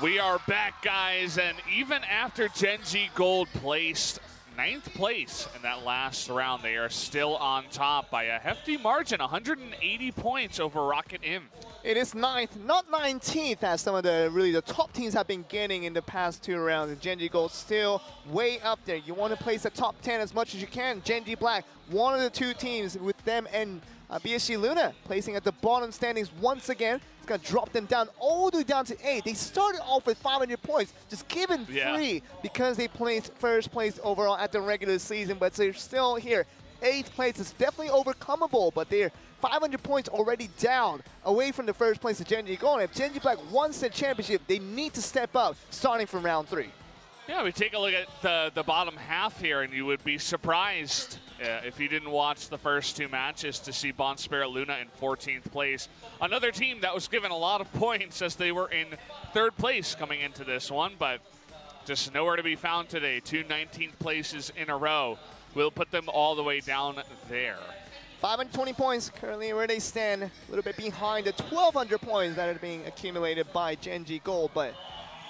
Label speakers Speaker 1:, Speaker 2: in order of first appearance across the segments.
Speaker 1: We are back, guys, and even after Gen G Gold placed 9th place in that last round, they are still on top by a hefty margin, 180 points over Rocket Imp.
Speaker 2: It is 9th, not 19th, as some of the top teams have been getting in the past 2 rounds. And Gen G Gold still way up there. You want to place the top 10 as much as you can. Gen G Black, one of the 2 teams with them and BSG Luna placing at the bottom standings once again. It's going to drop them down all the way down to 8. They started off with 500 points, just given free because they placed first place overall at the regular season, but they're still here. 8th place is definitely overcomable, but they're 500 points already down away from the first place of Gen G Gold. If Gen G Black wants the championship, they need to step up starting from round 3.
Speaker 1: Yeah, we take a look at the bottom half here, and you would be surprised if you didn't watch the first 2 matches to see Bond Spirit Luna in 14th place. Another team that was given a lot of points as they were in 3rd place coming into this one, but just nowhere to be found today. 2 19th places in a row. We'll put them all the way down there.
Speaker 2: 520 points currently where they stand, a little bit behind the 1,200 points that are being accumulated by Gen G Gold, but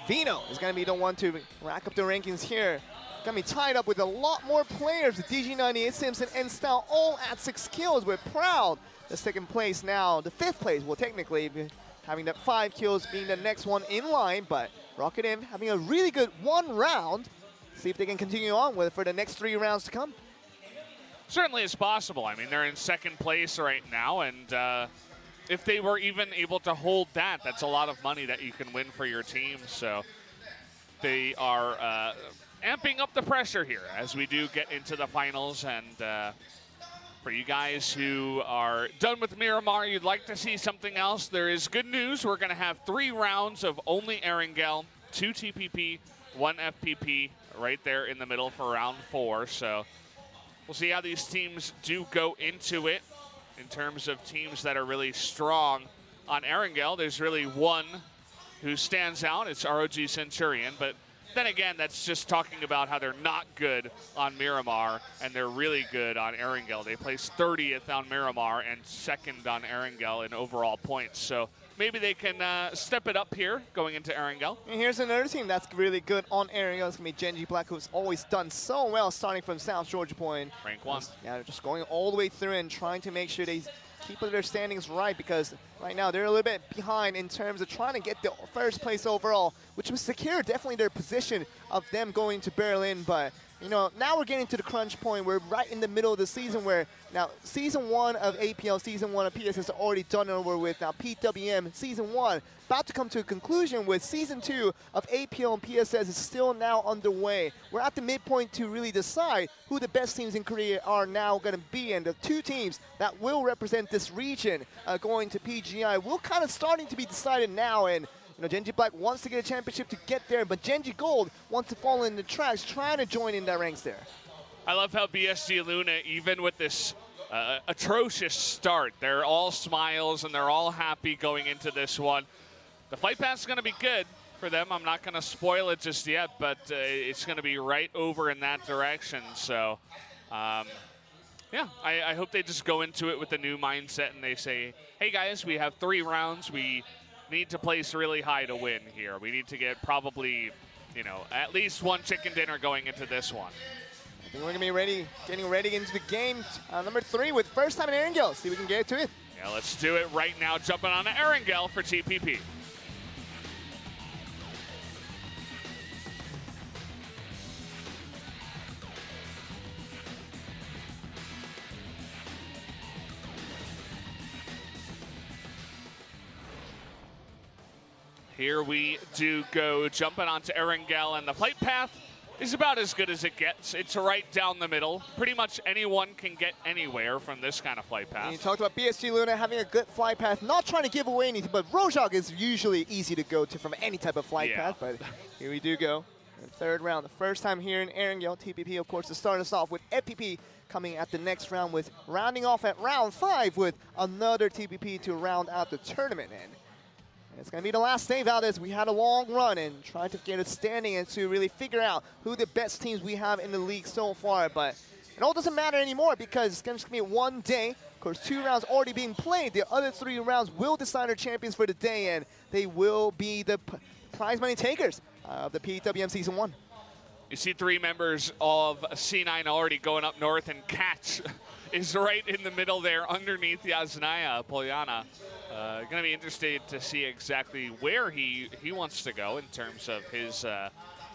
Speaker 2: Vino is going to be the one to rack up the rankings here. Going to be tied up with a lot more players. DG98, Simpson, and Style all at 6 kills. We're proud. The 2nd place now, the 5th place will technically be having that 5 kills being the next one in line, but Rocket Imp having a really good 1 round. See if they can continue on with it for the next 3 rounds to come.
Speaker 1: Certainly it's possible. I mean, they're in 2nd place right now, and if they were even able to hold that, that's a lot of money that you can win for your team. So they are amping up the pressure here as we do get into the finals. And for you guys who are done with Miramar, you'd like to see something else, there is good news. We're going to have 3 rounds of only Erangel, 2 TPP, 1 FPP right there in the middle for round 4. So we'll see how these teams do go into it. In terms of teams that are really strong on Erangel, there's really one who stands out. It's ROG Centurion, but then again, that's just talking about how they're not good on Miramar, and they're really good on Erangel. They placed 30th on Miramar and 2nd on Erangel in overall points. So maybe they can step it up here going into Erangel.
Speaker 2: And here's another team that's really good on Erangel. It's going to be Gen G Black, who's always done so well starting from South Georgia Point.
Speaker 1: Rank 1.
Speaker 2: Yeah, they're just going all the way through and trying to make sure they keep their standings right, because right now they're a little bit behind in terms of trying to get the 1st place overall, which was secure definitely their position of them going to Berlin. But you know, now we're getting to the crunch point. We're right in the middle of the season where now Season 1 of APL, Season 1 of PSS are already done over with. Now PWM Season 1 about to come to a conclusion with Season 2 of APL and PSS is still now underway. We're at the midpoint to really decide who the best teams in Korea are now going to be, and the 2 teams that will represent this region going to PGI will kind of starting to be decided now. And you know, Gen G Black wants to get a championship to get there, but Gen G Gold wants to fall in the tracks, trying to join in that ranks there.
Speaker 1: I love how BSG Luna, even with this atrocious start, they're all smiles and they're all happy going into this one. The fight pass is going to be good for them. I'm not going to spoil it just yet, but it's going to be right over in that direction. So, yeah, I hope they just go into it with a new mindset and they say, hey, guys, we have 3 rounds. We need to place really high to win here. We need to get probably, you know, at least 1 chicken dinner going into this one.
Speaker 2: I think we're going to be ready, getting ready into the game. Number 3 with first time in Erangel. See if we can get to it.
Speaker 1: Yeah, let's do it right now. Jumping on to Erangel for TPP. Here we do go, jumping onto Erangel, and the flight path is about as good as it gets. It's right down the middle. Pretty much anyone can get anywhere from this kind of flight path.
Speaker 2: And you talked about BSG Luna having a good flight path, not trying to give away anything, but Rojak is usually easy to go to from any type of flight path, but here we do go. In 3rd round, the first time here in Erangel. TPP, of course, to start us off with FPP coming at the next round, with rounding off at round 5 with another TPP to round out the tournament. And it's going to be the last save out as we had a long run and tried to get a standing and to really figure out who the best teams we have in the league so far. But it all doesn't matter anymore because it's going to be 1 day. Of course, 2 rounds already being played. The other 3 rounds will decide our champions for the day, and they will be the prize money takers of the PWM Season 1.
Speaker 1: You see 3 members of C9 already going up north, and Catch is right in the middle there underneath Yasnaya Polyana. Going to be interested to see exactly where he wants to go in terms of his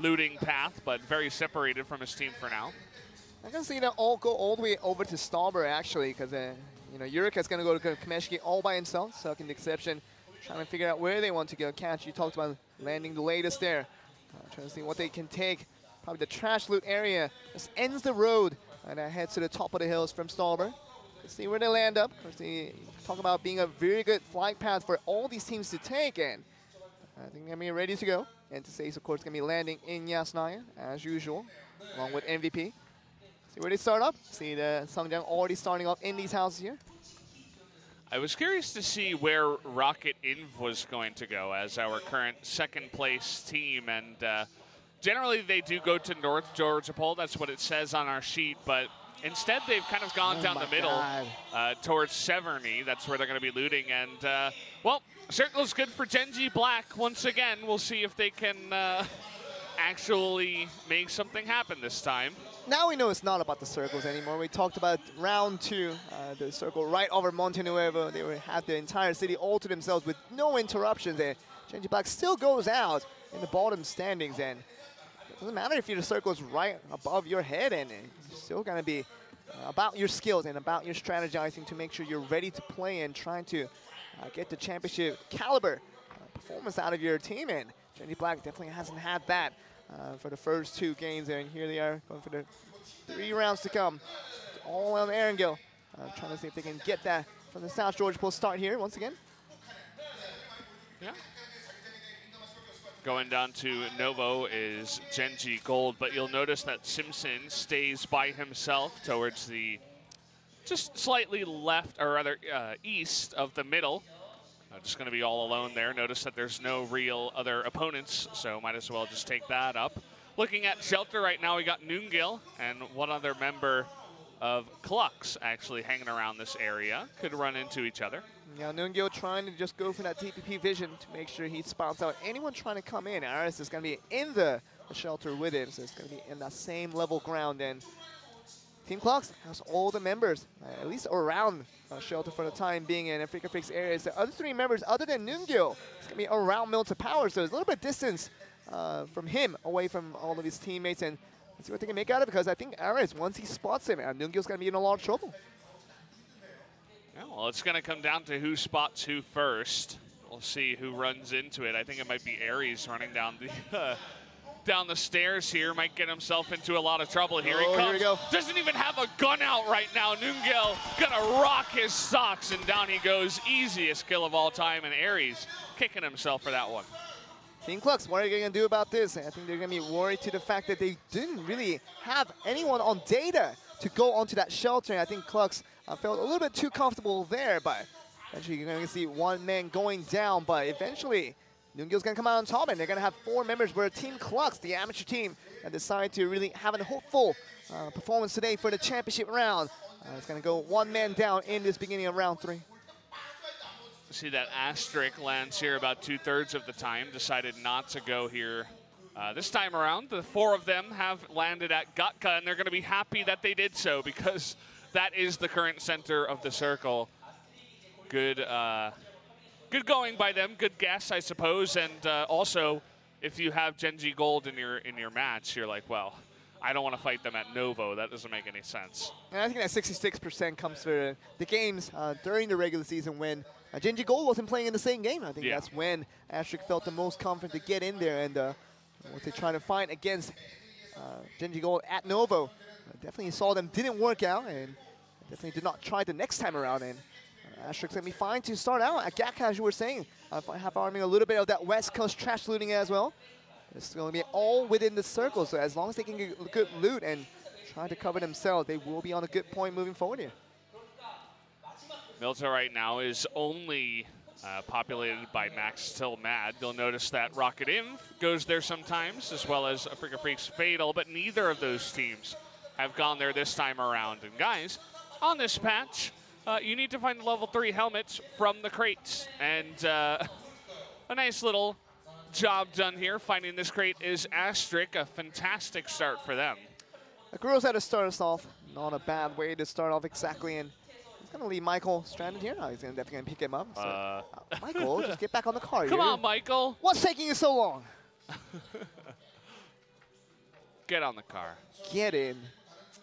Speaker 1: looting path, but very separated from his team for now.
Speaker 2: I can see them all go all the way over to Stauber, actually, because you know, Yurika's going to go to Kameshki all by himself, sucking the exception, trying to figure out where they want to go. Catch, you talked about landing the latest there. Trying to see what they can take. Probably the trash loot area just ends the road and heads to the top of the hills from Stauber. Let's see where they land up. Of course, talk about being a very good flight path for all these teams to take, and I think they're going to be ready to go. And to say, of course, going to be landing in Yasnaya, as usual, along with MVP. See where they start up. See the Sungjae already starting off in these houses here.
Speaker 1: I was curious to see where Rocket Inv was going to go as our current second place team, and generally they do go to North Georgia Pole. That's what it says on our sheet, but instead they've kind of gone down the middle towards Severny. That's where they're going to be looting, and well, Circle's good for Genji Black. Once again, we'll see if they can actually make something happen this time.
Speaker 2: Now we know it's not about the circles anymore. We talked about round 2, the circle right over Monte Nuevo. They had the entire city all to themselves with no interruptions, and Genji Black still goes out in the bottom standings, and it doesn't matter if your circle is right above your head, and it's still going to be about your skills and about your strategizing to make sure you're ready to play and trying to get the championship caliber performance out of your team, and Genji Black definitely hasn't had that for the first 2 games there, and here they are going for the 3 rounds to come. All on Erangel, trying to see if they can get that from the South Georgia Post start here once again.
Speaker 1: Yeah. Going down to Novo is Genji Gold, but you'll notice that Simpson stays by himself towards the just slightly left, or rather east of the middle. Just going to be all alone there. Notice that there's no real other opponents, so might as well just take that up. Looking at Shelter right now, we got Noongil and one other member of Klux actually hanging around this area. Could run into each other.
Speaker 2: Now Noongil trying to just go for that TPP vision to make sure he spots out anyone trying to come in. Aris is going to be in the Shelter with him, so it's going to be in that same level ground, and Team Klux has all the members, at least around Shelter for the time being in Africa Fix areas. The other 3 members, other than Noongil, it's going to be around Milton Power, so there's a little bit of distance from him away from all of his teammates, and let's see what they can make out of it, because I think Aris, once he spots him, Noongil's going to be in a lot of trouble.
Speaker 1: Yeah, well, it's going to come down to who spots who first. We'll see who runs into it. I think it might be Aries running down the down the stairs here. Might get himself into a lot of trouble. Here he comes.
Speaker 2: Here we go.
Speaker 1: Doesn't even have a gun out right now. Noongil gonna rock his socks, and down he goes. Easiest kill of all time, and Aries kicking himself for that one.
Speaker 2: Team Klux, what are they going to do about this? I think they're going to be worried to the fact that they didn't really have anyone on data to go onto that Shelter. And I think Klux felt a little bit too comfortable there, but eventually you're going to see 1 man going down, but eventually Noongil's going to come out on top, and they're going to have 4 members where Team Klux, the amateur team, decide to really have a hopeful performance today for the championship round. It's going to go 1 man down in this beginning of round 3.
Speaker 1: See that Asterisk lands here about 2/3 of the time. Decided not to go here this time around. The 4 of them have landed at Gatka, and they're going to be happy that they did so, because that is the current center of the circle. Good good going by them. Good guess, I suppose. And also, if you have Genji Gold in your match, you're like, well, I don't want to fight them at Novo. That doesn't make any sense.
Speaker 2: And I think that 66% comes for the games during the regular season when Genji Gold wasn't playing in the same game. I think that's when Asterisk felt the most confident to get in there, and what they're trying to fight against Genji Gold at Novo. Definitely saw them didn't work out, and definitely did not try the next time around. And Asterisk's going to be fine to start out at Gatka, as you were saying, half arming a little bit of that West Coast trash looting as well. It's going to be all within the circle, so as long as they can get good loot and try to cover themselves, they will be on a good point moving forward here.
Speaker 1: Milta right now is only populated by Max Still Mad. You'll notice that Rocket Inv goes there sometimes, as well as Africa Freaks Fatal, but neither of those teams have gone there this time around. And guys, on this patch, you need to find the level 3 helmets from the crates. And a nice little job done here. Finding this crate is Astric. A fantastic start for them.
Speaker 2: The girls had to start us off. Not a bad way to start off exactly. And he's going to leave Michael stranded here. He's definitely going to pick him up. So, Michael, just get back on the car.
Speaker 1: Come on, Michael.
Speaker 2: What's taking you so long?
Speaker 1: Get on the car.
Speaker 2: Get in.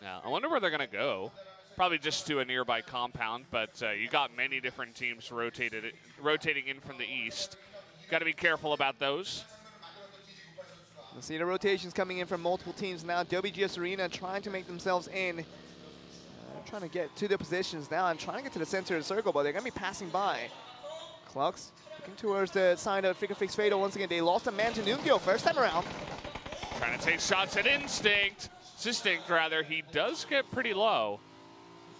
Speaker 1: Yeah, I wonder where they're going to go. Probably just to a nearby compound, but you got many different teams rotating in from the east. Got to be careful about those.
Speaker 2: We'll see the rotations coming in from multiple teams now. WGS Arena trying to make themselves in. Trying to get to their positions now and trying to get to the center of the circle, but they're going to be passing by. Clux looking towards the side of Flicker Fix Fatal. Once again, they lost a man to Nungyo first time around.
Speaker 1: Trying to take shots at Instinct. Rather. He does get pretty low.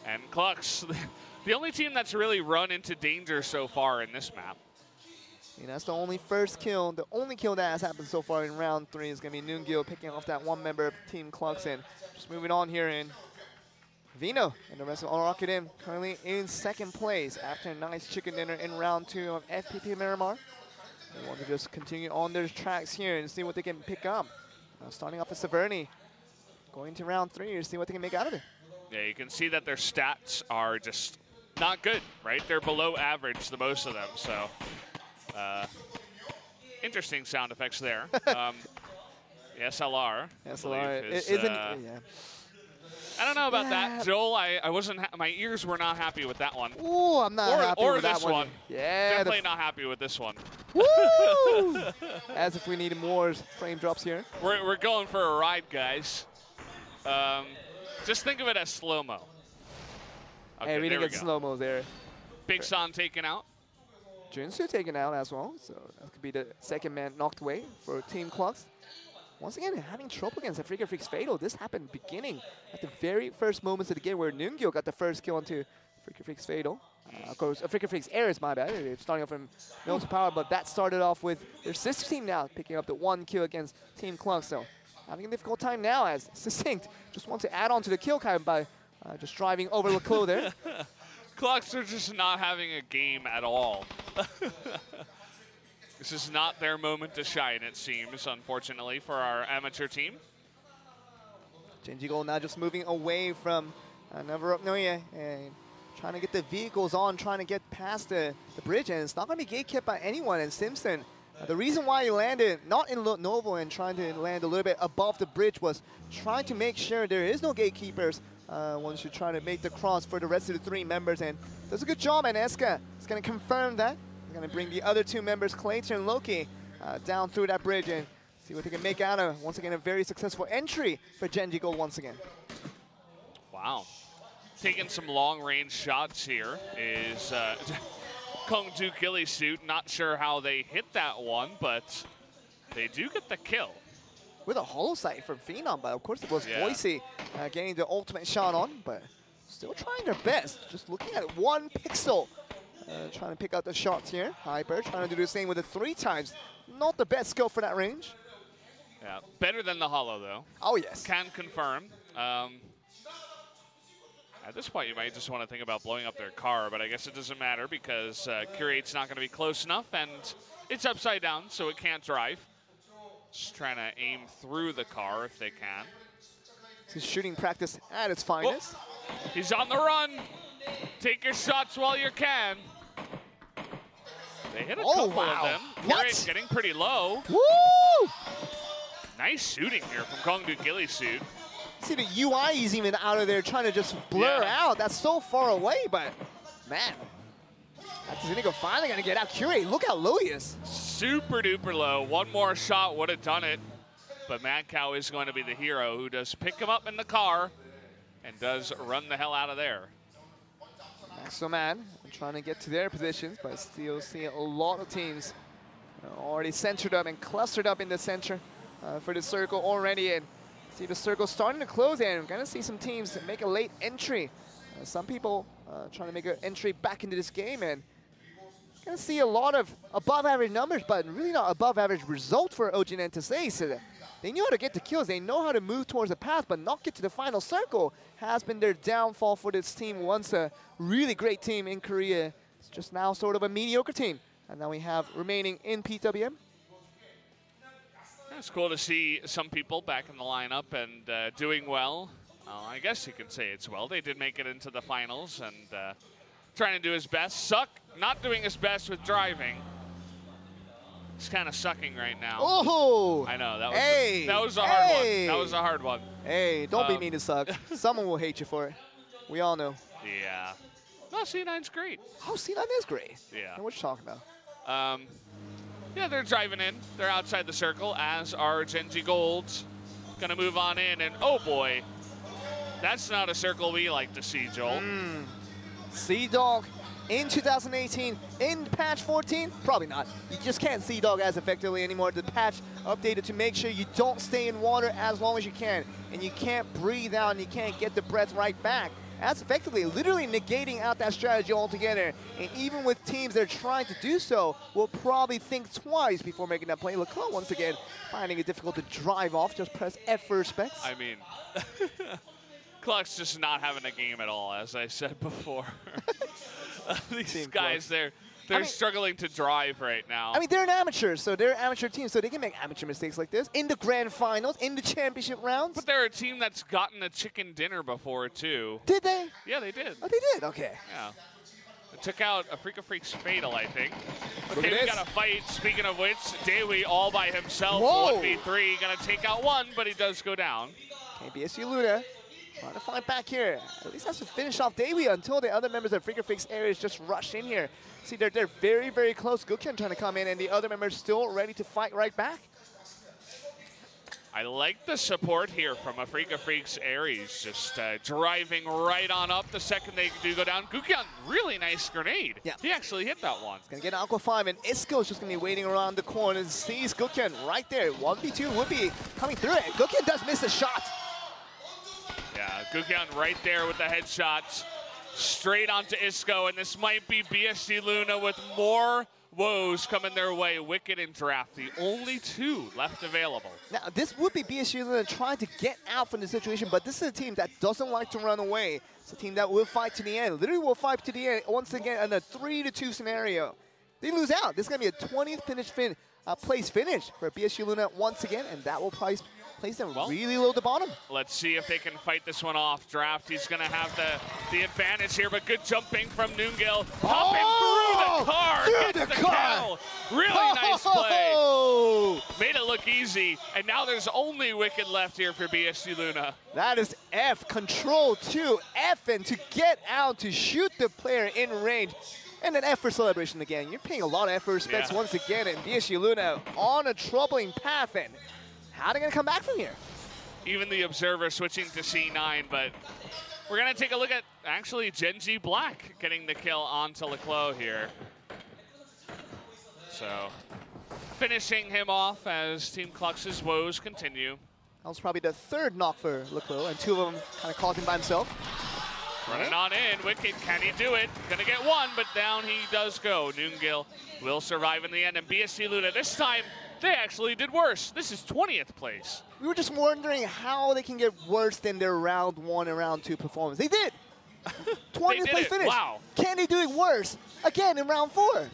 Speaker 1: And Clux, the only team that's really run into danger so far in this map.
Speaker 2: And that's the only first kill. The only kill that has happened so far in round 3 is going to be Nungyo picking off that one member of Team Clux. And just moving on here in Vino and the rest of All Rocket M currently in second place after a nice chicken dinner in round 2 of FPP Miramar. They want to just continue on their tracks here and see what they can pick up. Starting off with Severny, going to round 3 to see what they can make out of it.
Speaker 1: Yeah, you can see that their stats are just not good, right? They're below average, the most of them, so interesting sound effects there. The SLR,
Speaker 2: isn't. Yeah.
Speaker 1: I don't know about that, Joel. I wasn't. My ears were not happy with that one.
Speaker 2: Ooh, I'm not happy with that one.
Speaker 1: Yeah, definitely not happy with this one.
Speaker 2: Woo! As if we needed more frame drops here.
Speaker 1: We're going for a ride, guys. Just think of it as slow-mo. Okay,
Speaker 2: hey, we didn't get slow-mo there.
Speaker 1: Big San taken out.
Speaker 2: Junsu taken out as well, so that could be the second man knocked away for Team Clux. Once again, having trouble against the Flicker Fix Fatal. This happened beginning at the very first moments of the game where Nungyo got the first kill onto Flicker Fix Fatal. Of course, Flicker Fix Air is my bad. They're starting off from middle to power, but that started off with their sister team now picking up the 1 kill against Team Clux. So having a difficult time now as Succinct just wants to add on to the kill count by just driving over Leclos there.
Speaker 1: Clux are just not having a game at all. This is not their moment to shine, it seems, unfortunately, for our amateur team.
Speaker 2: Genji Gold now just moving away from Navaroknoye and trying to get the vehicles on, trying to get past the bridge, and it's not going to be gatekept by anyone. And Simpson, the reason why he landed not in Novo and trying to land a little bit above the bridge was trying to make sure there is no gatekeepers once you're trying to make the cross for the rest of the 3 members. And does a good job, and Eska is going to confirm that. They're going to bring the other 2 members, Clayton and Loki, down through that bridge and see what they can make out of. Once again, a very successful entry for Genji Gold once again.
Speaker 1: Wow. Taking some long-range shots here is Kongju Ghillie Suit. Not sure how they hit that one, but they do get the kill.
Speaker 2: With a hollow sight from Phenom, but of course it was Boise getting the ultimate shot on, but still trying their best. Just looking at 1 pixel. Trying to pick out the shots here. Hyper trying to do the same with it 3 times. Not the best skill for that range.
Speaker 1: Yeah, better than the hollow though.
Speaker 2: Oh yes.
Speaker 1: Can confirm. At this point, you might just want to think about blowing up their car, but I guess it doesn't matter because Curate's not going to be close enough, and it's upside down, so it can't drive. Just trying to aim through the car if they can.
Speaker 2: This is shooting practice at its finest.
Speaker 1: Oh, he's on the run. Take your shots while you can. They hit a couple of them. Curate's getting pretty low.
Speaker 2: Woo!
Speaker 1: Nice shooting here from Kongju Ghillie Suit.
Speaker 2: See the UI is even out of there trying to just blur out. That's so far away, but man. That's Zinigo finally gonna get out. Curate, look how low he is.
Speaker 1: Super duper low. One more shot would have done it. But Mad Cow is going to be the hero who does pick him up in the car and does run the hell out of there.
Speaker 2: Maxoman trying to get to their positions, but still see a lot of teams already centered up and clustered up in the center for the circle already. And see the circle starting to close in. We're going to see some teams make a late entry. Some people trying to make an entry back into this game, and going to see a lot of above average numbers, but really not above average result for OG Nantes. So they knew how to get the kills. They know how to move towards the path, but not get to the final circle has been their downfall for this team. Once a really great team in Korea, it's just now sort of a mediocre team. And now we have remaining in PWM.
Speaker 1: It's cool to see some people back in the lineup and doing well. I guess you could say it's well. They did make it into the finals and trying to do his best. Suck, not doing his best with driving. He's kind of sucking right now.
Speaker 2: Oh!
Speaker 1: I know, that was a hard one. That was a hard one.
Speaker 2: Hey, don't be mean to Suck. Someone will hate you for it. We all know.
Speaker 1: Yeah. No, C9's great.
Speaker 2: Oh, C9 is great.
Speaker 1: Yeah.
Speaker 2: What you talking about?
Speaker 1: Yeah, they're driving in. They're outside the circle, as are Genji Golds. Gonna move on in, and oh boy. That's not a circle we like to see, Joel.
Speaker 2: C-Dog in 2018, in patch 14, probably not. You just can't C-Dog as effectively anymore. The patch updated to make sure you don't stay in water as long as you can. And you can't breathe out and you can't get the breath right back. That's effectively literally negating out that strategy altogether. And even with teams that are trying to do so, will probably think twice before making that play. Leclerc once again finding it difficult to drive off. Just press F for respect.
Speaker 1: I mean, Cluck's just not having a game at all, as I said before. These guys, they're struggling to drive right now.
Speaker 2: I mean, they're an amateur, so they're an amateur team, so they can make amateur mistakes like this in the grand finals, in the championship rounds.
Speaker 1: But they're a team that's gotten a chicken dinner before, too.
Speaker 2: Did they?
Speaker 1: Yeah, they did.
Speaker 2: Oh, they did? Okay.
Speaker 1: Yeah. It took out a Freak of Freaks Fatal, I think.
Speaker 2: Okay,
Speaker 1: we got a fight. Speaking of which, Daewee all by himself,
Speaker 2: Whoa.
Speaker 1: 1v3. Gonna take out one, but he does go down.
Speaker 2: Okay, BSU Luna trying to fight back here. At least has to finish off Daewee until the other members of Freak of Freaks areas just rush in here. See, they're very, very close. Gukyan trying to come in, and the other members still ready to fight right back.
Speaker 1: I like the support here from a Freak of Freaks Aries, just driving right on up the second they do go down. Gukyan, really nice grenade.
Speaker 2: Yeah.
Speaker 1: He actually hit that one.
Speaker 2: He's gonna get an Aqua 5, and Isco's just gonna be waiting around the corner and sees Gukyan right there. 1v2 would be coming through it. Gukyan does miss the shot.
Speaker 1: Yeah, Gukyan right there with the headshots. Straight onto Isco, and this might be BSG Luna with more woes coming their way. Wicked and Draft, the only two left available.
Speaker 2: Now, this would be BSG Luna trying to get out from the situation, but this is a team that doesn't like to run away. It's a team that will fight to the end. Literally will fight to the end once again in a 3-2 scenario. They lose out. This is going to be a 20th place finish for BSG Luna once again, and that will place them really low to the bottom.
Speaker 1: Let's see if they can fight this one off. Draft, he's going to have the advantage here, but good jumping from Noongil. Popping through the car.
Speaker 2: Through the car.
Speaker 1: Kill. Really nice play. Made it look easy, and now there's only Wicked left here for BSG Luna.
Speaker 2: That is F, control 2, F, and to get out to shoot the player in range. And an F for celebration again. You're paying a lot of effort, respects once again, and BSG Luna on a troubling path. And how are they going to come back from here?
Speaker 1: Even the observer switching to C9, but we're going to take a look at actually Genji Black getting the kill onto Leclos here. So finishing him off as Team Clux's woes continue.
Speaker 2: That was probably the third knock for Leclos, and two of them kind of caused him by himself.
Speaker 1: Running on in, Wicked, can he do it? Gonna get one, but down he does go. Noongil will survive in the end, and BSG Luna, this time, they actually did worse. This is 20th place.
Speaker 2: We were just wondering how they can get worse than their round 1 and round 2 performance. They did! 20th place finish.
Speaker 1: Wow.
Speaker 2: Can they do it worse again in round 4?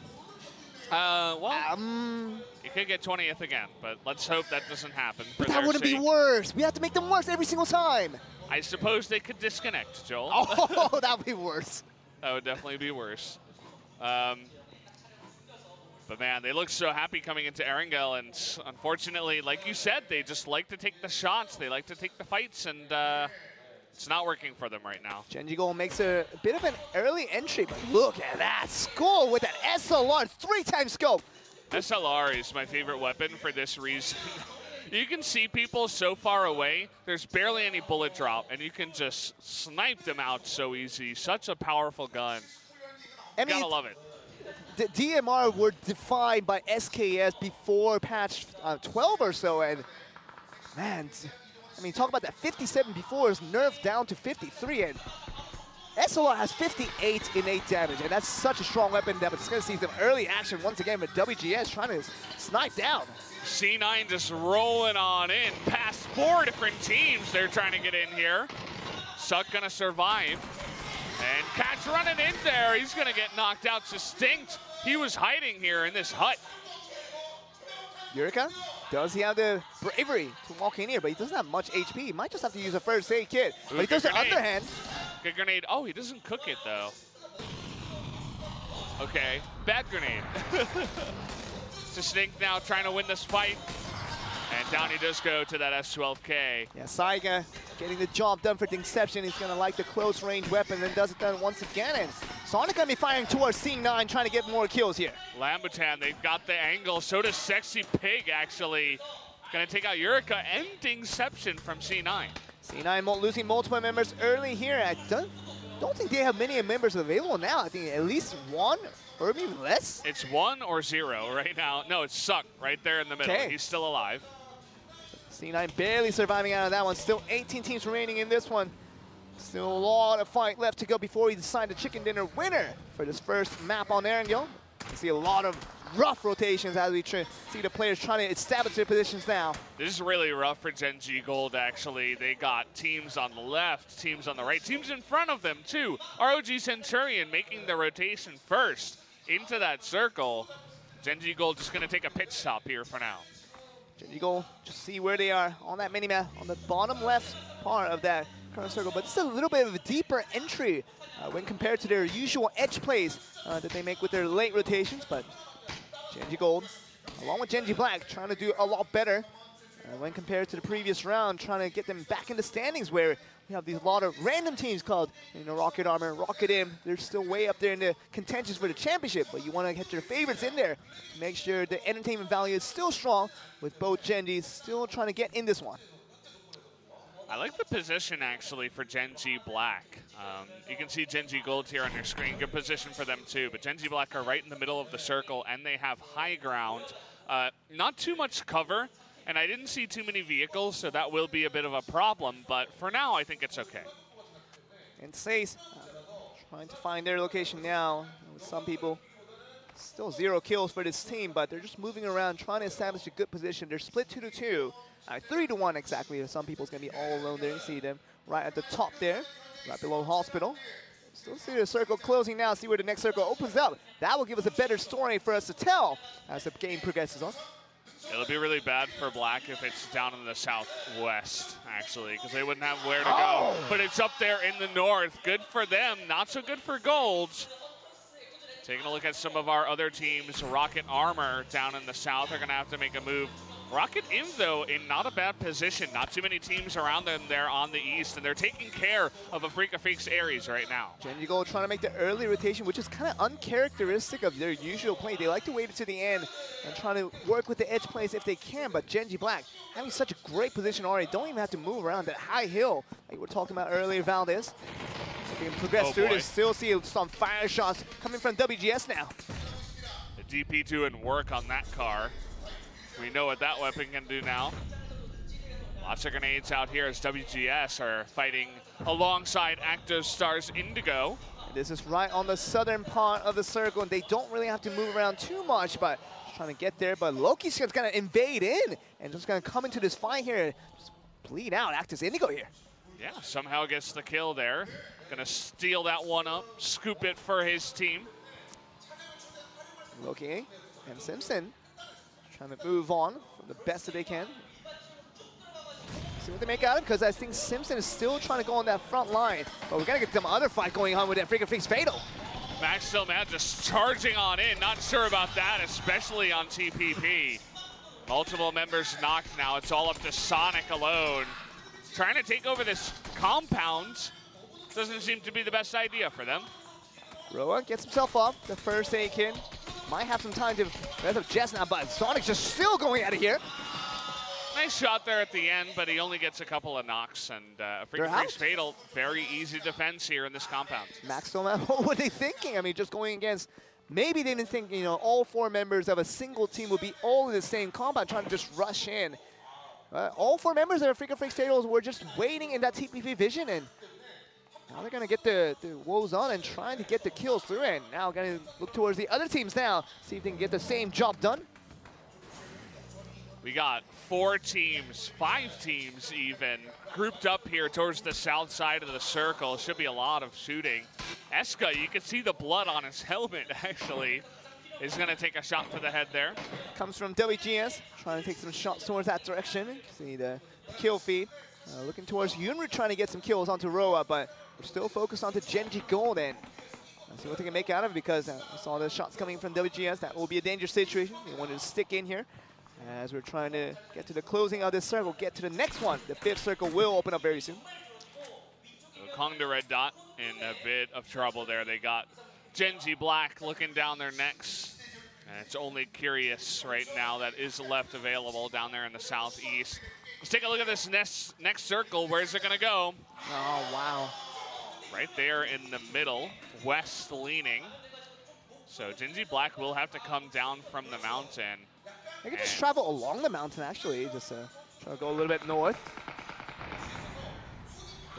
Speaker 1: You could get 20th again, but let's hope that doesn't happen.
Speaker 2: But that wouldn't be worse. We have to make them worse every single time.
Speaker 1: I suppose they could disconnect, Joel.
Speaker 2: Oh, that would be worse.
Speaker 1: That would definitely be worse. But man, they look so happy coming into Erangel, and unfortunately, like you said, they just like to take the shots, they like to take the fights, and it's not working for them right now.
Speaker 2: Genji Gold makes a bit of an early entry, but look at that score with that SLR, 3-time scope.
Speaker 1: SLR is my favorite weapon for this reason. You can see people so far away, there's barely any bullet drop, and you can just snipe them out so easy. Such a powerful gun. I mean, gotta love it.
Speaker 2: The DMR were defined by SKS before patch 12 or so, and man, I mean, talk about that 57 before is nerfed down to 53, and SLR has 58 innate damage, and that's such a strong weapon that we're just gonna see some early action once again with WGS trying to snipe down.
Speaker 1: C9 just rolling on in past 4 different teams they're trying to get in here. Suck gonna survive. And Catch running in there. He's gonna get knocked out. Succinct. He was hiding here in this hut.
Speaker 2: Eureka Does he have the bravery to walk in here? But he doesn't have much HP. He might just have to use a first aid kit. But he does the underhand.
Speaker 1: Good grenade. Oh, he doesn't cook it, though. Okay, bad grenade. So Snake now trying to win this fight. And down he does go to that S12K.
Speaker 2: Yeah, Saiga getting the job done for the Inception. He's going to like the close range weapon and does it done once again. And Sonic going to be firing towards C9, trying to get more kills here.
Speaker 1: Lambutan, they've got the angle. So does Sexy Pig, actually. Going to take out Yurika and Inception from C9.
Speaker 2: C9 losing multiple members early here. I don't think they have many members available now. I think at least one or maybe less.
Speaker 1: It's 1 or 0 right now. No, it's Suck right there in the middle.
Speaker 2: Okay.
Speaker 1: He's still alive.
Speaker 2: C9 barely surviving out of that one. Still 18 teams remaining in this one. Still a lot of fight left to go before we decide the chicken dinner winner for this first map on Erangel. You see a lot of rough rotations as we see the players trying to establish their positions now.
Speaker 1: This is really rough for Gen G Gold, actually. They got teams on the left, teams on the right, teams in front of them, too. ROG Centurion making the rotation first into that circle. Gen G Gold just going to take a pit stop here for now.
Speaker 2: Gen G Gold, just see where they are on that mini-map, on the bottom left part of that current circle. But it's a little bit of a deeper entry when compared to their usual edge plays that they make with their late rotations. But Gen G Gold, along with Gen G Black, trying to do a lot better when compared to the previous round, trying to get them back in the standings where we have these lot of random teams called, Rocket Armor, Rocket M. They're still way up there in the contentions for the championship, but you want to get your favorites in there to make sure the entertainment value is still strong with both Gen Gs still trying to get in this one.
Speaker 1: I like the position, actually, for Gen G Black. You can see Gen G Gold here on your screen. Good position for them, too. But Gen G Black are right in the middle of the circle, and they have high ground. Not too much cover, and I didn't see too many vehicles, so that will be a bit of a problem. But for now, I think it's okay.
Speaker 2: And Sace trying to find their location now. With some people, still 0 kills for this team, but they're just moving around, trying to establish a good position. They're split 2-2. 3-1 exactly. Some people's going to be all alone there. You see them right at the top there, right below Hospital. Still see the circle closing now. See where the next circle opens up. That will give us a better story for us to tell as the game progresses on.
Speaker 1: It'll be really bad for Black if it's down in the southwest, actually, because they wouldn't have where to go. But it's up there in the north. Good for them. Not so good for Golds. Taking a look at some of our other teams. Rocket Armor down in the south are going to have to make a move. Rocket in, though, in not a bad position. Not too many teams around them there on the east, and they're taking care of a Freak of Freaks Aries right now.
Speaker 2: Gen G Gold trying to make the early rotation, which is kind of uncharacteristic of their usual play. They like to wait to the end and trying to work with the edge plays if they can, but Gen G Black having such a great position already, don't even have to move around that high hill like we were talking about earlier, Valdez. They can progress through this, still see some fire shots coming from WGS now.
Speaker 1: The DP doing work on that car. We know what that weapon can do now. Lots of grenades out here as WGS are fighting alongside Active Stars Indigo.
Speaker 2: And this is right on the southern part of the circle, and they don't really have to move around too much, but just trying to get there. But Loki's just gonna invade in and just gonna come into this fight here, just bleed out Active Indigo here.
Speaker 1: Yeah, somehow gets the kill there. Gonna steal that one up, scoop it for his team.
Speaker 2: Loki and Simpson trying to move on from the best that they can. See what they make out of it, because I think Simpson is still trying to go on that front line. But we're going to get some other fight going on with that Freak of Freaks Fatal.
Speaker 1: Max still mad, just charging on in. Not sure about that, especially on TPP. Multiple members knocked now. It's all up to Sonic alone. Trying to take over this compound doesn't seem to be the best idea for them.
Speaker 2: Roa gets himself up, the first aid kit. Might have some time to rest up Jess now, but Sonic's just still going out of here.
Speaker 1: Nice shot there at the end, but he only gets a couple of knocks, and Freak of Freaks Fatal, very easy defense here in this compound.
Speaker 2: Max Stillman, what were they thinking? I mean, just going against, maybe they didn't think, all 4 members of a single team would be all in the same compound, trying to just rush in. All 4 members of Freak of Freaks Fatal were just waiting in that TPP vision, and now they're going to get the woes on and trying to get the kills through it. Now going to look towards the other teams now, see if they can get the same job done.
Speaker 1: We got 4 teams, 5 teams even, grouped up here towards the south side of the circle. Should be a lot of shooting. Eska, you can see the blood on his helmet, actually. is going to take a shot to the head there.
Speaker 2: Comes from WGS, trying to take some shots towards that direction. See the kill feed. Looking towards Yunru, trying to get some kills onto Roa, but we're still focused onto Genji Gold, and let's see what they can make out of it, because we saw the shots coming from WGS. That will be a dangerous situation. They wanted to stick in here as we're trying to get to the closing of this circle, get to the next one. The 5th circle will open up very soon.
Speaker 1: Kong the Red Dot in a bit of trouble there. They got Genji Black looking down their necks. And it's only Curious right now that is left available down there in the southeast. Let's take a look at this next circle. Where's it going to go?
Speaker 2: Oh, wow.
Speaker 1: Right there in the middle, west leaning. So Genji Black will have to come down from the mountain.
Speaker 2: They can just travel along the mountain, actually. Just try to go a little bit north.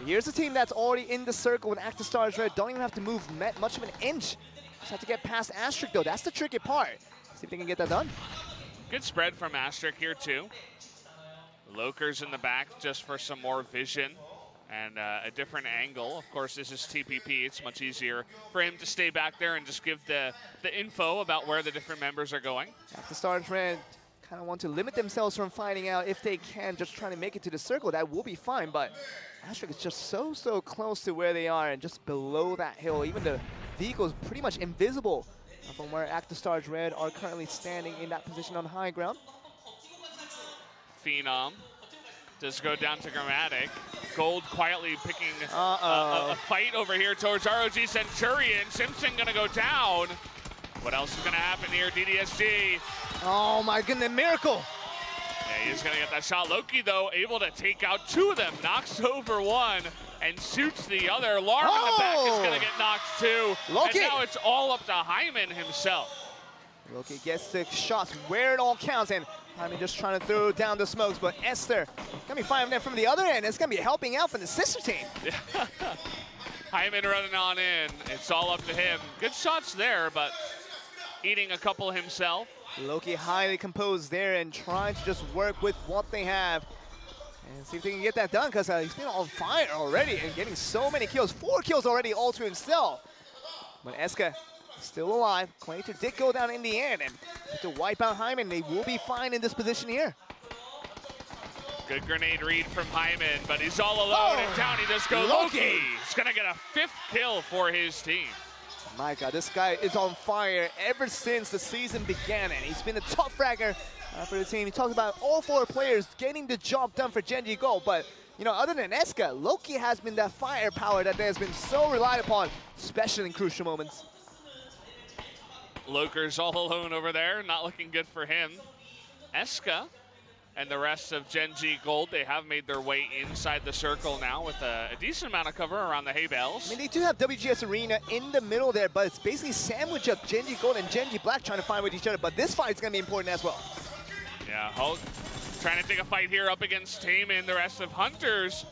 Speaker 2: Here's a team that's already in the circle with Active Stars Red. Don't even have to move much of an inch. Just have to get past Asterisk, though. That's the tricky part. See if they can get that done.
Speaker 1: Good spread from Asterisk here, too. Loker's in the back just for some more vision and a different angle. Of course, this is TPP. It's much easier for him to stay back there and just give the info about where the different members are going.
Speaker 2: Active Stars Red kind of want to limit themselves from finding out if they can just try to make it to the circle. That will be fine, but Asterisk is just so close to where they are and just below that hill. Even the vehicle is pretty much invisible from where Active Stars Red are currently standing in that position on high ground.
Speaker 1: Phenom does go down to Grammatic. Gold quietly picking a fight over here towards ROG Centurion. Simpson gonna go down. What else is gonna happen here? DDSG.
Speaker 2: Oh my goodness, miracle.
Speaker 1: Yeah, he's gonna get that shot. Loki, though, able to take out 2 of them. Knocks over 1 and shoots the other. Larm in the back is gonna get knocked too.
Speaker 2: Loki.
Speaker 1: And now it's all up to Hyman himself.
Speaker 2: Loki gets the shots where it all counts, and Hyman just trying to throw down the smokes, but Esther gonna be firing them from the other end. It's gonna be helping out from the sister team.
Speaker 1: Hyman running on in. It's all up to him. Good shots there, but eating a couple himself.
Speaker 2: Loki highly composed there and trying to just work with what they have and see if they can get that done, because he's been on fire already and getting so many kills. 4 kills already all to himself. But Eska still alive. Claytor did go down in the end, and to wipe out Hyman, they will be fine in this position here.
Speaker 1: Good grenade read from Hyman, but he's all alone, and down he just goes. Loki. He's gonna get a 5th kill for his team.
Speaker 2: My God, this guy is on fire ever since the season began, and he's been a top fragger for the team. He talks about all 4 players getting the job done for Genji Gold, but you know, other than Eska, Loki has been that firepower that has been so relied upon, especially in crucial moments.
Speaker 1: Loker's all alone over there, not looking good for him. Eska and the rest of Genji Gold, they have made their way inside the circle now with a decent amount of cover around the hay bales.
Speaker 2: I mean, they do have WGS Arena in the middle there, but it's basically sandwich of Genji Gold and Genji Black trying to find with each other, but this fight is going to be important as well.
Speaker 1: Yeah, Hulk trying to take a fight here up against Taman. The rest of Hunters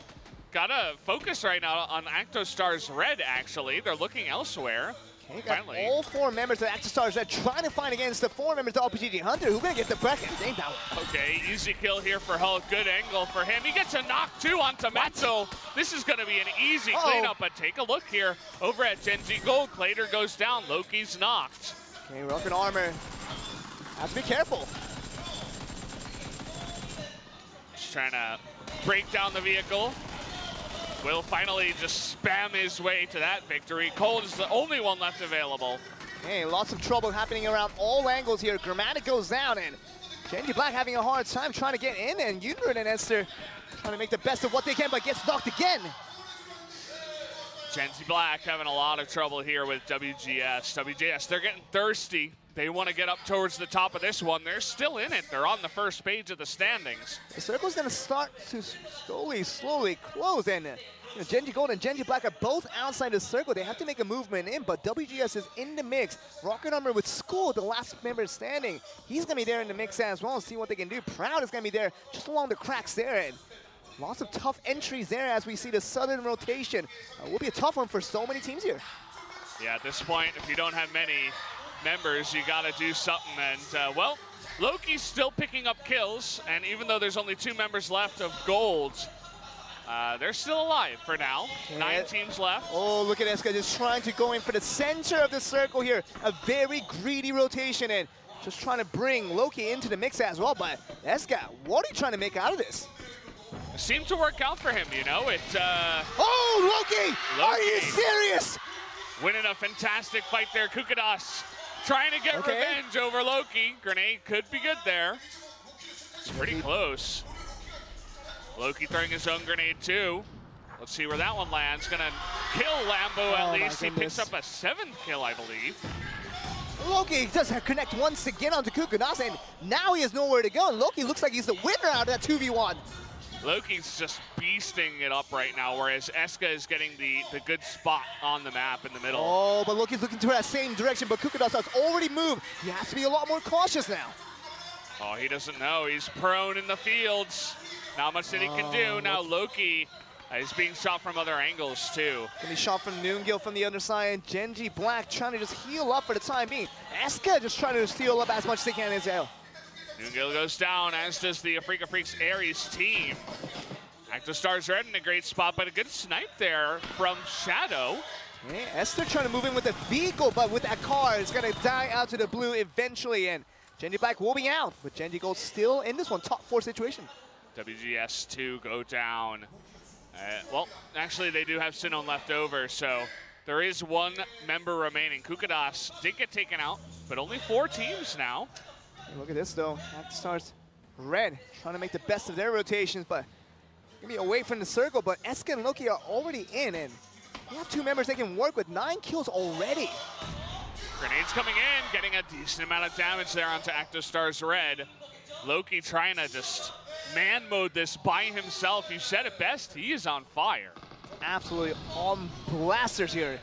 Speaker 1: gotta focus right now on Actostars Red, actually. They're looking elsewhere.
Speaker 2: Okay, got all 4 members of Active Stars Red trying to fight against the 4 members of LPGG Hunter, who gonna get the bracket.
Speaker 1: Okay, easy kill here for Hulk. Good angle for him. He gets a knock too onto Metzel. This is gonna be an easy cleanup, but take a look here over at Genji Gold. Claytor goes down. Loki's knocked.
Speaker 2: Okay, Rocket Armor. Have to be careful.
Speaker 1: Just trying to break down the vehicle. Will finally just spam his way to that victory. Cold is the only one left available.
Speaker 2: Hey, lots of trouble happening around all angles here. Grammatic goes down, and Genji Black having a hard time trying to get in, and Yunru and Esther trying to make the best of what they can, but gets knocked again.
Speaker 1: Genji Black having a lot of trouble here with WGS. WGS, they're getting thirsty. They want to get up towards the top of this one. They're still in it. They're on the first page of the standings.
Speaker 2: The circle's going to start to slowly close, and Genji Gold and Genji Black are both outside the circle. They have to make a movement in, but WGS is in the mix. Rocket Armor with School, the last member standing. He's going to be there in the mix as well, see what they can do. Proud is going to be there just along the cracks there, and lots of tough entries there as we see the southern rotation. Will be a tough one for so many teams here.
Speaker 1: Yeah, at this point, if you don't have many members, you got to do something, and well, Loki's still picking up kills, and even though there's only 2 members left of Gold, They're still alive for now.
Speaker 2: Okay.
Speaker 1: 9 teams left.
Speaker 2: Oh, look at Eska just trying to go in for the center of the circle here. A very greedy rotation and just trying to bring Loki into the mix as well. But Eska, what are you trying to make out of this?
Speaker 1: It seemed to work out for him, you know.
Speaker 2: Oh, Loki! Are you serious?
Speaker 1: Winning a fantastic fight there. Kukadas trying to get revenge over Loki. Grenade could be good there. It's pretty close. Loki throwing his own grenade too. Let's see where that one lands. Gonna kill Lambo at least. He picks up a 7th kill, I believe.
Speaker 2: Loki does connect once again onto Kukadas, and now he has nowhere to go. And Loki looks like he's the winner out of that 2v1.
Speaker 1: Loki's just beasting it up right now, whereas Eska is getting the good spot on the map in the middle.
Speaker 2: Oh, but Loki's looking to that same direction, but Kukadas has already moved. He has to be a lot more cautious now.
Speaker 1: Oh, he doesn't know. He's prone in the fields. Not much that he can do. Now Loki is being shot from other angles too.
Speaker 2: Gonna be shot from Noongill from the other side. Genji Black trying to just heal up for the time being. Eska just trying to steal up as much as they can as well.
Speaker 1: Noongill goes down, as does the Afrika Freaks Ares team. Actostar's Red in a great spot, but a good snipe there from Shadow.
Speaker 2: Yeah, Esther trying to move in with the vehicle, but with that car, it's gonna die out to the blue eventually, and Genji Black will be out, but Genji Gold still in this one, top 4 situation.
Speaker 1: WGS2 go down. Well, actually, they do have Sinon left over, so there is 1 member remaining. Kukadas did get taken out, but only 4 teams now.
Speaker 2: Hey, look at this, though. Actostar's Red trying to make the best of their rotations, but gonna be away from the circle, but Eska and Loki are already in, and we have 2 members they can work with. 9 kills already.
Speaker 1: Grenades coming in, getting a decent amount of damage there onto Actostar's Red. Loki trying to just man mode this by himself. You said it best, he is on fire.
Speaker 2: Absolutely on blasters here.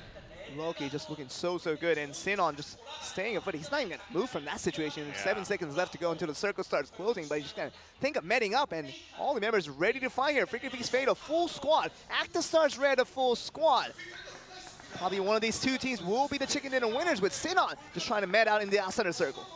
Speaker 2: Loki just looking so good, and Sinon just staying afoot. He's not even gonna move from that situation.
Speaker 1: Yeah.
Speaker 2: 7 seconds left to go until the circle starts closing, but he's just gonna think of medding up, and all the members ready to fight here. Afrika Freaks Fade, a full squad. Actostar's Red, a full squad. Probably one of these 2 teams will be the chicken dinner winners, with Sinon just trying to med out in the outside circle.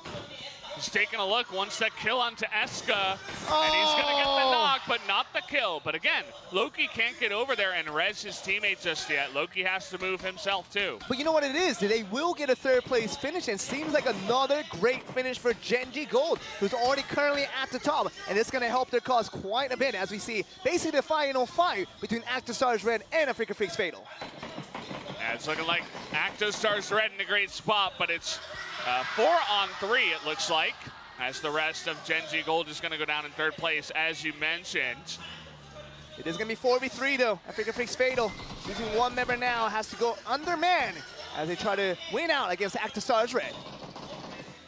Speaker 1: He's taking a look, wants that kill onto Eska, and he's gonna get the knock, but not the kill. But again, Loki can't get over there and res his teammate just yet. Loki has to move himself too.
Speaker 2: But you know what it is? They will get a 3rd place finish, and seems like another great finish for Genji Gold, who's already currently at the top, and it's gonna help their cause quite a bit as we see basically the final fight between Actostar's Red and Afrika Freaks Fatal.
Speaker 1: Yeah, it's looking like Actostar's Red in a great spot, but it's 4-on-3 it looks like, as the rest of Genji Gold is going to go down in 3rd place, as you mentioned.
Speaker 2: It is going to be 4v3 though. Afrika Freaks Fatal, losing 1 member now, has to go underman as they try to win out against Actostar's Red.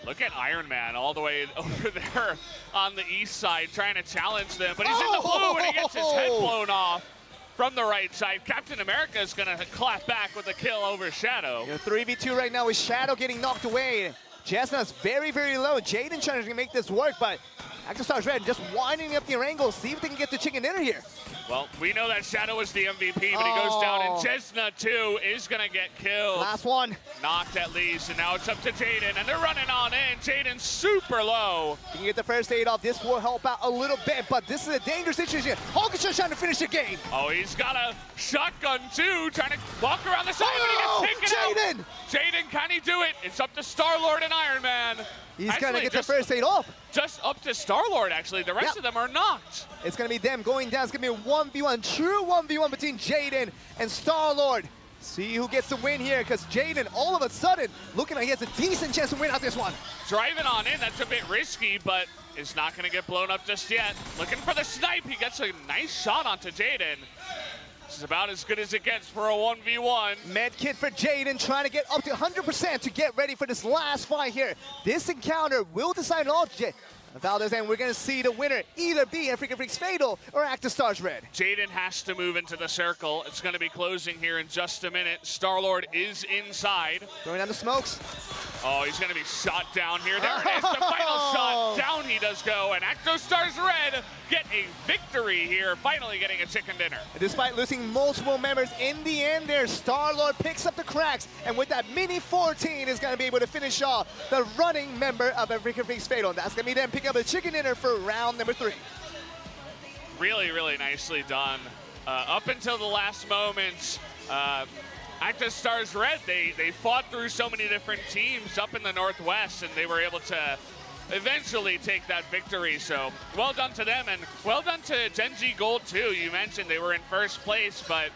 Speaker 1: Look at Iron Man all the way over there on the east side trying to challenge them, but he's in the blue and he gets his head blown off from the right side. Captain America is going to clap back with a kill over Shadow.
Speaker 2: 3v2 right now with Shadow getting knocked away. Chestnut's very low. Jaden trying to make this work, but Actostar's Red just winding up their angles, see if they can get the chicken dinner here.
Speaker 1: Well, we know that Shadow is the MVP, but he goes down, and Chestnut, too, is going to get killed.
Speaker 2: Last one.
Speaker 1: Knocked at least, and now it's up to Jaden, and they're running on in. Jaden's super low.
Speaker 2: You can get the first aid off. This will help out a little bit, but this is a dangerous situation. Hawkins just trying to finish the game.
Speaker 1: Oh, he's got a shotgun, too, trying to walk around the side, but he gets taken out. Jaden, can he do it? It's up to Star-Lord and Iron Man.
Speaker 2: He's going to get the first aid off.
Speaker 1: Just up to Star-Lord, actually. The rest of them are not.
Speaker 2: It's going to be them going down. It's going to be a 1v1, true 1v1 between Jaden and Star-Lord. See who gets the win here, because Jaden, all of a sudden, looking like he has a decent chance to win out this one.
Speaker 1: Driving on in, that's a bit risky, but is not going to get blown up just yet. Looking for the snipe. He gets a nice shot onto Jaden. This is about as good as it gets for a 1v1.
Speaker 2: Med kit for Jaden, trying to get up to 100% to get ready for this last fight here. This encounter will decide all. Valdez, and we're going to see the winner either be Afrika Freaks Fatal or Actostar's Red.
Speaker 1: Jaden has to move into the circle. It's going to be closing here in just a minute. Star-Lord is inside.
Speaker 2: Throwing down the smokes.
Speaker 1: Oh, he's going to be shot down here. There it is, the final shot. Down he does go, and Actostar's Red get a victory here, finally getting a chicken dinner.
Speaker 2: Despite losing multiple members, in the end there, Star-Lord picks up the cracks, and with that mini 14 is going to be able to finish off the running member of Afrika Freaks Fatal. That's going to be them pick up a chicken dinner for round number 3.
Speaker 1: Really, really nicely done. up until the last moments, Active Stars Red, they fought through so many different teams up in the Northwest, and they were able to eventually take that victory. So well done to them, and well done to Genji Gold too. You mentioned they were in first place, but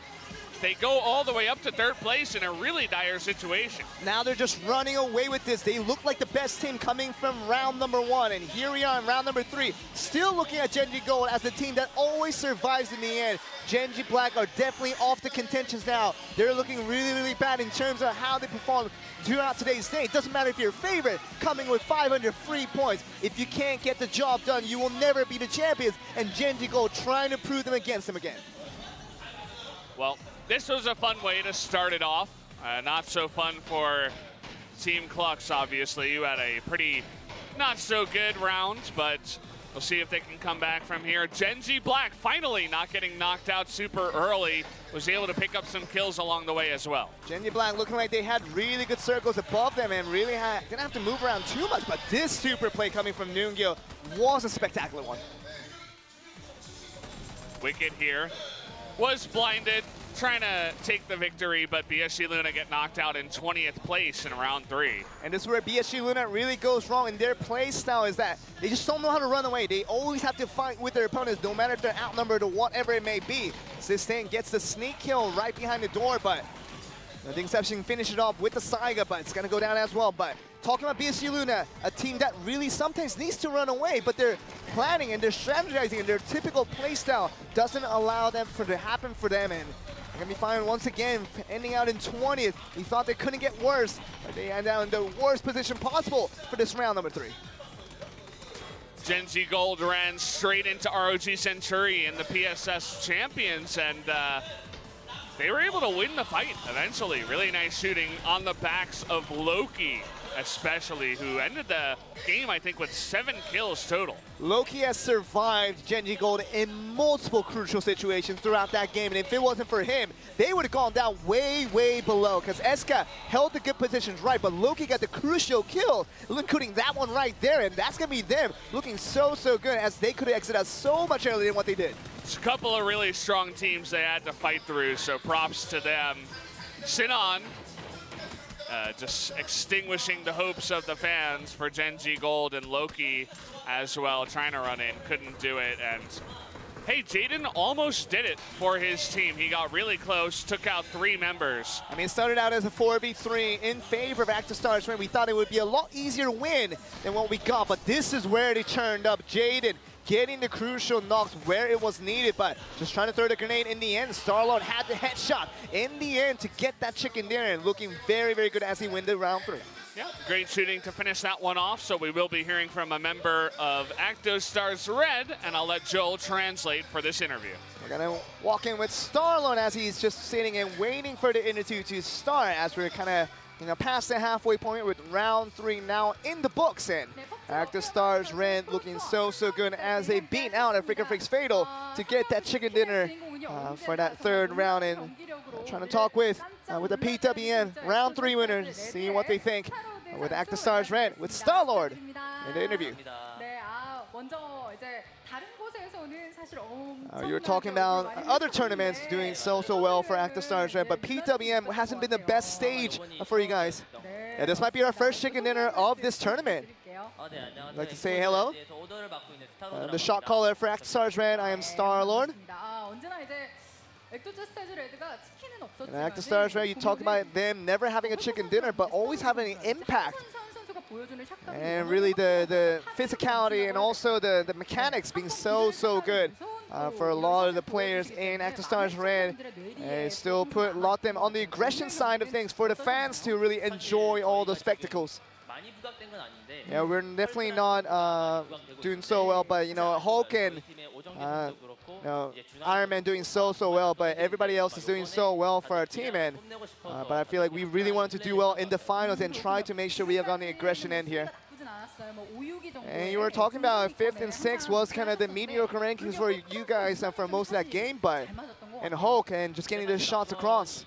Speaker 1: they go all the way up to third place in a really dire situation.
Speaker 2: Now they're just running away with this. They look like the best team coming from round number 1, and here we are in round number 3. Still looking at Genji Gold as the team that always survives in the end. Genji Black are definitely off the contentions now. They're looking really, really bad in terms of how they perform throughout today's day. It doesn't matter if you're a favorite, coming with 500 free points. If you can't get the job done, you will never be the champions, and Genji Gold trying to prove them against them again.
Speaker 1: Well, this was a fun way to start it off. Not so fun for Team Clux, obviously. You had a pretty not so good round, but we'll see if they can come back from here. Genji Black finally not getting knocked out super early, was able to pick up some kills along the way as well.
Speaker 2: Genji Black looking like they had really good circles above them and really didn't have to move around too much, but this super play coming from Noongyo was a spectacular one.
Speaker 1: Wicked here was blinded, trying to take the victory, but BSG Luna get knocked out in 20th place in round 3.
Speaker 2: And this is where BSG Luna really goes wrong in their play style, is that they just don't know how to run away. They always have to fight with their opponents, no matter if they're outnumbered or whatever it may be. Sistane gets the sneak kill right behind the door, but the Inception finishes it off with the Saiga, but it's going to go down as well. But talking about BSG Luna, a team that really sometimes needs to run away, but they're planning and they're strategizing, and their typical playstyle doesn't allow them to happen for them. And they're going to be fine once again, ending out in 20th. We thought they couldn't get worse, but they end out in the worst position possible for this round number 3.
Speaker 1: Genji Gold ran straight into ROG Centuri and the PSS champions, and they were able to win the fight eventually. Really nice shooting on the backs of Loki, especially, who ended the game, I think, with 7 kills total.
Speaker 2: Loki has survived Genji Gold in multiple crucial situations throughout that game, and if it wasn't for him, they would have gone down way, way below, because Eska held the good positions right, but Loki got the crucial kill, including that one right there, and that's going to be them looking so, so good, as they could have exited out so much earlier than what they did.
Speaker 1: It's a couple of really strong teams they had to fight through, so props to them. Sinon, just extinguishing the hopes of the fans for Genji Gold, and Loki as well, trying to run in, couldn't do it. And hey, Jaden almost did it for his team. He got really close, took out 3 members.
Speaker 2: I mean, it started out as a 4v3 in favor of Active Stars when we thought it would be a lot easier win than what we got, but this is where they turned up. Jaden getting the crucial knocks where it was needed, but just trying to throw the grenade in the end. Starlord had the headshot in the end to get that chicken dinner, and looking very, very good as he wins the round 3.
Speaker 1: Yeah, great shooting to finish that one off. So we will be hearing from a member of Active Stars Red, and I'll let Joel translate for this interview.
Speaker 2: We're gonna walk in with Starlord as he's just sitting and waiting for the interview to start, as we're kind of past the halfway point with round 3 now in the books. And Active Stars Red looking so, so good as they beat out Africa Freaks Fatal to get that chicken dinner for that 3rd round. And trying to talk with the PWM round 3 winners, see what they think with Active Stars Red, with Starlord in the interview. You were talking about other tournaments doing so, so well for Active Stars Red, but PWM hasn't been the best stage for you guys. Yeah, this might be our first chicken dinner of this tournament. I'd like to say hello. The shot caller for Active Stars Red, I am Starlord. And Active Stars Red, you talk about them never having a chicken dinner, but always having an impact. And really the physicality and also the mechanics being so, so good for a lot of the players in Active Stars Red. And still lock them on the aggression side of things for the fans to really enjoy all the spectacles. Yeah, we're definitely not doing so well, but Hulk and Iron Man doing so, so well, but everybody else is doing so well for our team. And but I feel like we really wanted to do well in the finals and try to make sure we are on the aggression end here. And you were talking about 5th and 6th was kind of the mediocre rankings for you guys for most of that game, but and Hulk and just getting the shots across.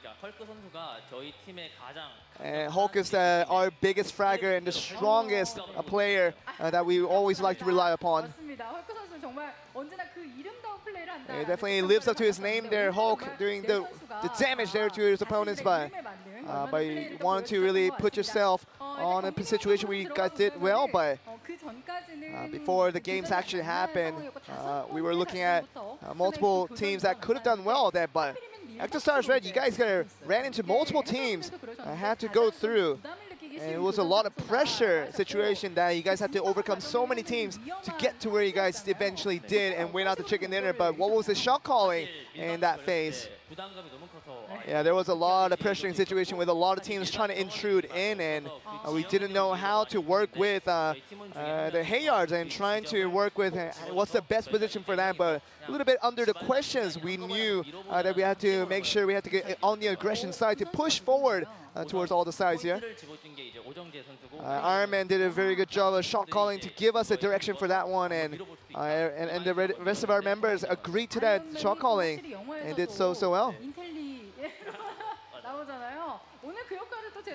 Speaker 2: And Hulk is our biggest fragger and the strongest player that we always like to rely upon. He definitely lives up to his name there, Hulk, doing the damage there to his opponents, but you want to really put yourself on a situation where you guys did well, but before the games actually happened, we were looking at multiple teams that could have done well there, but ActiveStars Red, you guys ran into multiple teams, had to go through. And it was a lot of pressure situation that you guys had to overcome so many teams to get to where you guys eventually did and win out the chicken dinner. But what was the shot calling in that phase? Yeah, there was a lot of pressuring situation with a lot of teams trying to intrude in, and we didn't know how to work with the Hayards and trying to work with what's the best position for them. But a little bit under the questions, we knew that we had to make sure we had to get on the aggression side to push forward towards all the sides here. Iron Man did a very good job of shot calling to give us a direction for that one, and the rest of our members agreed to that shot calling and did so well.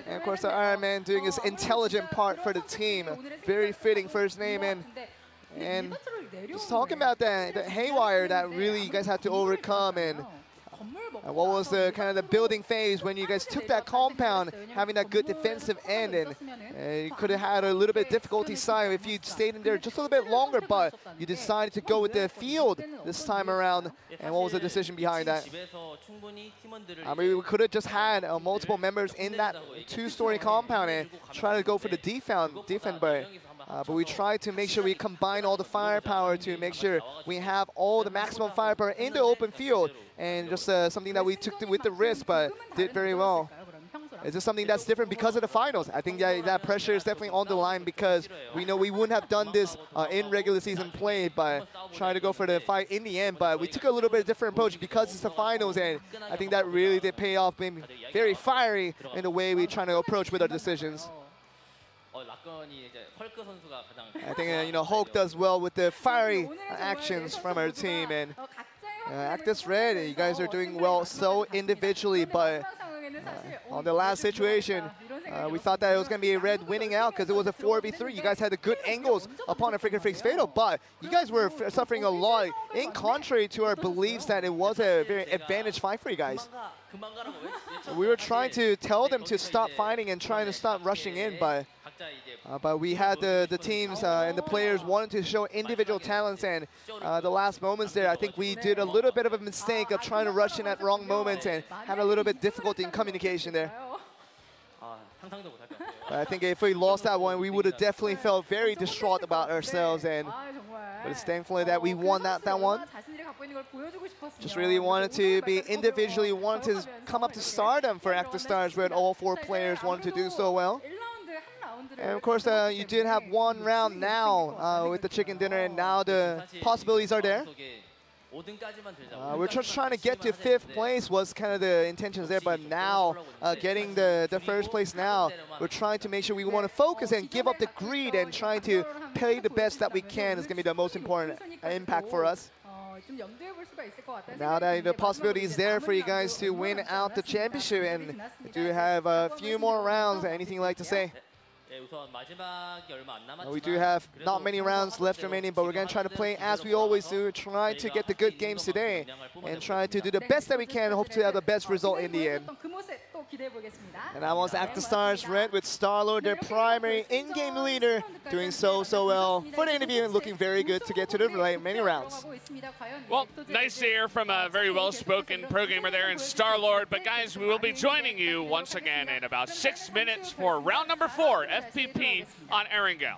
Speaker 2: And of course, Iron Man doing his intelligent part for the team. Very fitting first name, and just talking about that haywire that really you guys had to overcome, and what was the kind of the building phase when you guys took that compound, having that good defensive end, and you could have had a little bit difficulty side if you stayed in there just a little bit longer, but you decided to go with the field this time around. And what was the decision behind that? I mean, we could have just had multiple members in that two-story compound and try to go for the defend, but we tried to make sure we combine all the firepower to make sure we have all the maximum firepower in the open field, and just something that we took with the risk, but did very well. Is this something that's different because of the finals? I think that pressure is definitely on the line because we know we wouldn't have done this in regular season play, but trying to go for the fight in the end. But we took a little bit different approach because it's the finals, and I think that really did pay off, being very fiery in the way we trying to approach with our decisions. I think Hulk does well with the fiery actions from our team, and Actis Red, you guys are doing well so individually, but on the last situation, we thought that it was going to be Red winning out because it was a 4v3. You guys had the good angles upon a freaking Freaks Fatal, but you guys were suffering a lot, in contrary to our beliefs that it was a very advantage fight for you guys. So we were trying to tell them to stop fighting and trying to stop rushing in, but we had the teams and the players wanted to show individual talents, and the last moments there, I think we did a little bit of a mistake of trying to rush in at wrong moments and had a little bit difficulty in communication there. But I think if we lost that one, we would have definitely felt very distraught about ourselves, but it's thankfully that we won that one. Just really wanted to be individually, wanted to come up to stardom for ActiveStars, where all 4 players wanted to do so well. And of course, you did have one round now with the chicken dinner, and now the possibilities are there. We're just trying to get to 5th place was kind of the intentions there, but now getting the first place now, we're trying to make sure we want to focus and give up the greed and trying to play the best that we can is going to be the most important impact for us. Now that the possibility is there for you guys to win out the championship, and we do have a few more rounds. Anything you'd like to say? We do have not many rounds left remaining, but we're going to try to play as we always do, try to get the good games today, and try to do the best that we can, hope to have the best result in the end. And that was ActiveStars Red with Star-Lord, their primary in-game leader, doing so well for the interview and looking very good to get to the many rounds.
Speaker 1: Well, nice to hear from a very well-spoken pro gamer there in Star-Lord. But guys, we will be joining you once again in about 6 minutes for round number 4, FPP on Erangel.